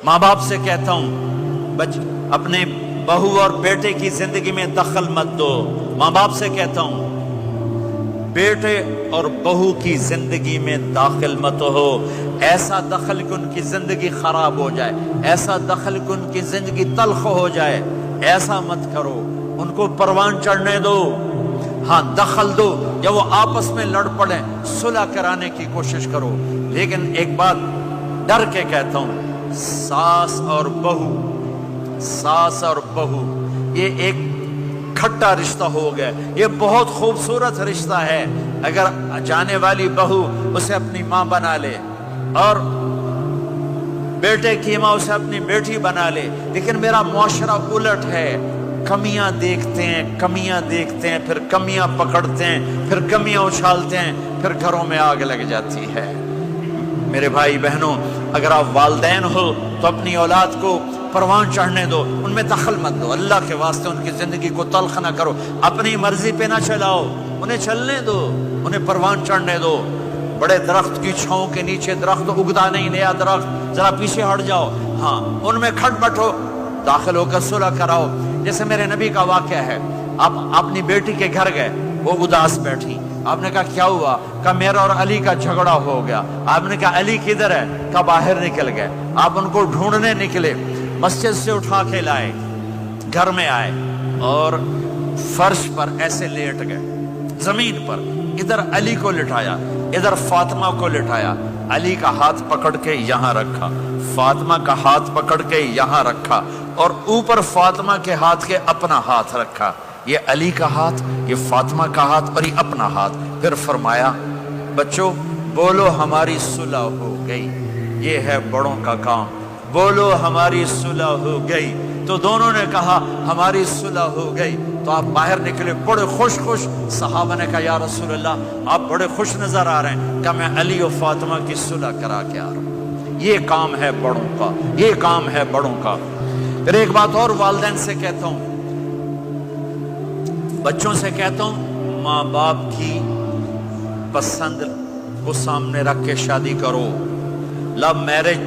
माँ बाप से कहता हूं अपने बहू और बेटे की जिंदगी में दखल मत दो। माँ बाप से कहता हूं बेटे और बहू की जिंदगी में दाखिल मत हो। ऐसा दखल कि उनकी जिंदगी खराब हो जाए, ऐसा दखल कि उनकी जिंदगी तल्ख हो जाए, ऐसा मत करो। उनको परवान चढ़ने दो, हाँ दखल दो। जब वो आपस में लड़ पड़े सुलह कराने की कोशिश करो। लेकिन एक बात डर के कहता हूं, सास और बहू ये एक खट्टा रिश्ता हो गया। ये बहुत खूबसूरत रिश्ता है। अगर जाने वाली बहू उसे अपनी माँ बना ले और बेटे की माँ उसे अपनी बेटी बना ले, लेकिन मेरा मुआशरा उलट है। कमियां देखते हैं, फिर कमियां पकड़ते हैं, फिर कमियां उछालते हैं, फिर घरों में आग लग जाती है। मेरे भाई बहनों, अगर आप वालिदैन हो तो अपनी औलाद को परवान चढ़ने दो, उनमें दखल मत दो। अल्लाह के वास्ते उनकी जिंदगी को तल्ख ना करो, अपनी मर्जी पे ना चलाओ, उन्हें चलने दो, उन्हें परवान चढ़ने दो। बड़े दरख्त की छांव के नीचे दरख्त उगता नहीं, नया दरख्त, जरा पीछे हट जाओ, हाँ उनमें खटपटो, दाखिल होकर सुलह कराओ। जैसे मेरे नबी का वाक़या है, आप अपनी बेटी के घर गए, वो उदास बैठी, आपने कहा क्या हुआ? कहा मेरा और अली का झगड़ा हो गया। आपने कहा अली किधर है? कहा बाहर निकल गए। आप उनको ढूंढने निकले, मस्जिद से उठा के लाए, घर में आए और फर्श पर ऐसे लेट गए, जमीन पर। इधर अली को लिटाया, इधर फातिमा को लिटाया। अली का हाथ पकड़ के यहां रखा, फातिमा का हाथ पकड़ के यहां रखा, और ऊपर फातिमा के हाथ के अपना हाथ रखा। ये अली का हाथ, ये फातिमा का हाथ और ये अपना हाथ। फिर फरमाया बच्चों बोलो हमारी सुलह हो गई। ये है बड़ों का काम, बोलो हमारी सुलह हो गई। तो दोनों ने कहा हमारी सुलह हो गई। तो आप बाहर निकले बड़े खुश। सहाबा ने कहा या रसूल अल्लाह आप बड़े खुश नजर आ रहे हैं। क्या मैं अली और फातिमा की सुलह करा के आ रहा हूं। ये काम है बड़ों का, ये काम है बड़ों का। फिर एक बात और वालिदैन से कहता हूं, बच्चों से कहता हूं, माँ बाप की पसंद को सामने रख के शादी करो। लव मैरिज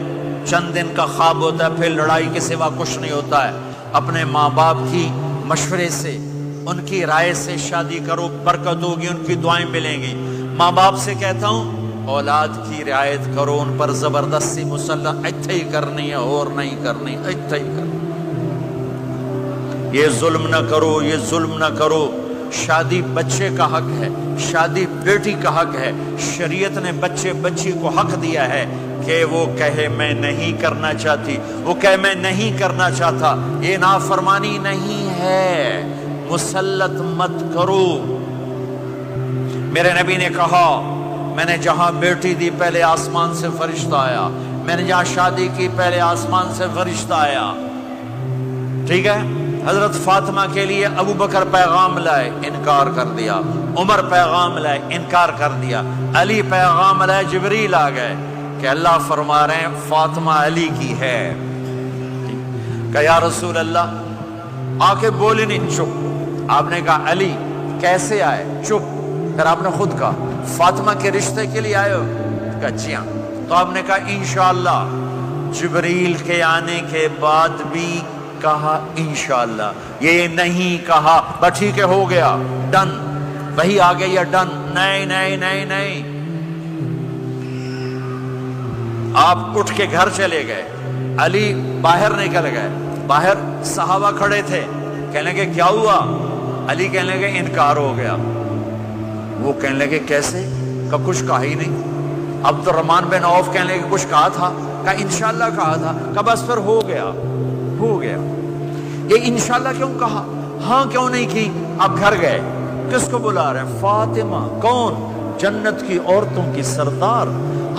चंद दिन का ख्वाब होता है, फिर लड़ाई के सिवा कुछ नहीं होता है। अपने माँ बाप की मशवरे से, उनकी राय से शादी करो, बरकत होगी, उनकी दुआएं मिलेंगी। माँ बाप से कहता हूं औलाद की रियायत करो, उन पर जबरदस्ती मुसल्लत इत्थे ही करनी है और नहीं करनी, इत्थे ही करनी। ये जुल्म न करो, ये जुल्म न करो। शादी बच्चे का हक है, शादी बेटी का हक है। शरीयत ने बच्ची को हक दिया है कि वो कहे मैं नहीं करना चाहती, वो कहे मैं नहीं करना चाहता। ये नाफरमानी नहीं है, मुसल्लत मत करो। मेरे नबी ने कहा मैंने जहां बेटी दी पहले आसमान से फरिश्ता आया, मैंने जहां शादी की पहले आसमान से फरिश्ता आया। ठीक है, हजरत फातिमा के लिए अबू बकर पैगाम लाए, इनकार कर दिया। उमर पैगाम लाए, इनकार कर दिया। अली पैगाम लाए, जिब्रील आ गए कि अल्लाह फरमा रहे हैं फातिमा अली की है। कहा या रसूल अल्लाह, आके बोले नहीं, चुप। आपने कहा अली कैसे आए? चुप। फिर आपने खुद कहा फातिमा के रिश्ते के लिए आए हो? कहा जी हाँ। तो आपने कहा इंशाअल्लाह। जिब्रील के आने के बाद भी कहा इंशाअल्लाह, ये नहीं कहा बस ठीक है हो गया डन, वही आ गई या डन। नहीं नहीं नहीं नहीं, आप उठ के घर चले गए, अली बाहर निकल गए। बाहर सहाबा खड़े थे, कहने लगे क्या हुआ? अली कहने लगे इनकार हो गया। वो कहने लगे कैसे? का कुछ कहा ही नहीं। अब्दुर्रहमान बिन औफ कहने लगे कुछ कहा था? का इंशाअल्लाह कहा था। का बस फिर हो गया, हो गया। ये इंशाअल्लाह क्यों कहा? हाँ क्यों नहीं की? आप घर गए, किसको बुला रहे हैं? फातिमा। कौन? जन्नत की औरतों की सरदार,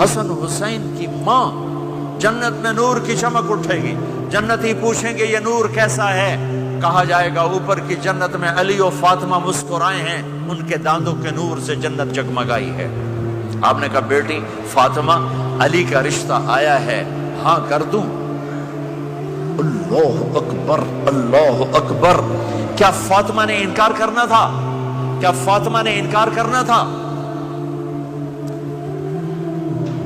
हसन हुसैन की माँ। जन्नत में नूर की चमक उठेगी, जन्नती पूछेंगे ये नूर कैसा है? कहा जाएगा ऊपर की जन्नत में अली और फातिमा मुस्कुराए हैं, उनके दांतों के नूर से जन्नत जगमगाई है। आपने कहा बेटी फातिमा अली का रिश्ता आया है, हाँ कर दूं? अल्लाह अकबर, अल्लाह अकबर। क्या फातिमा ने इनकार करना था? क्या फातिमा ने इनकार करना था?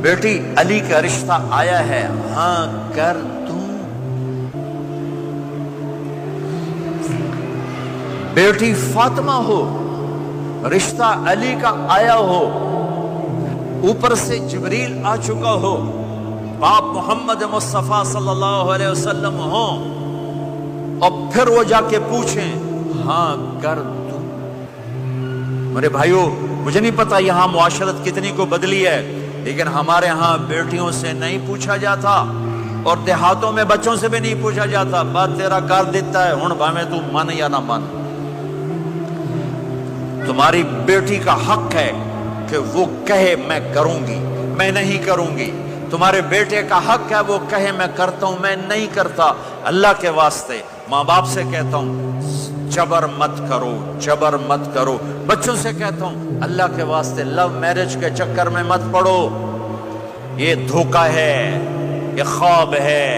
बेटी अली का रिश्ता आया है, हाँ कर दूं? بیٹی فاطمہ ہو، رشتہ علی کا آیا ہو، اوپر سے جبریل آ چکا ہو، باپ محمد مصطفیٰ صلی اللہ علیہ وسلم ہوں، اور پھر وہ جا کے پوچھیں ہاں کر دوں۔ میرے بھائیو، مجھے نہیں پتا یہاں معاشرت کتنی کو بدلی ہے، لیکن ہمارے ہاں بیٹیوں سے نہیں پوچھا جاتا، اور دیہاتوں میں بچوں سے بھی نہیں پوچھا جاتا، بات تیرا کر دیتا ہے ہن بھاویں تو من یا نہ من۔ تمہاری بیٹی کا حق ہے کہ وہ کہے میں کروں گی، میں نہیں کروں گی۔ تمہارے بیٹے کا حق ہے وہ کہے میں کرتا ہوں، میں نہیں کرتا۔ اللہ کے واسطے ماں باپ سے کہتا ہوں جبر مت کرو، جبر مت کرو۔ بچوں سے کہتا ہوں اللہ کے واسطے لو میرج کے چکر میں مت پڑو، یہ دھوکہ ہے، یہ خواب ہے،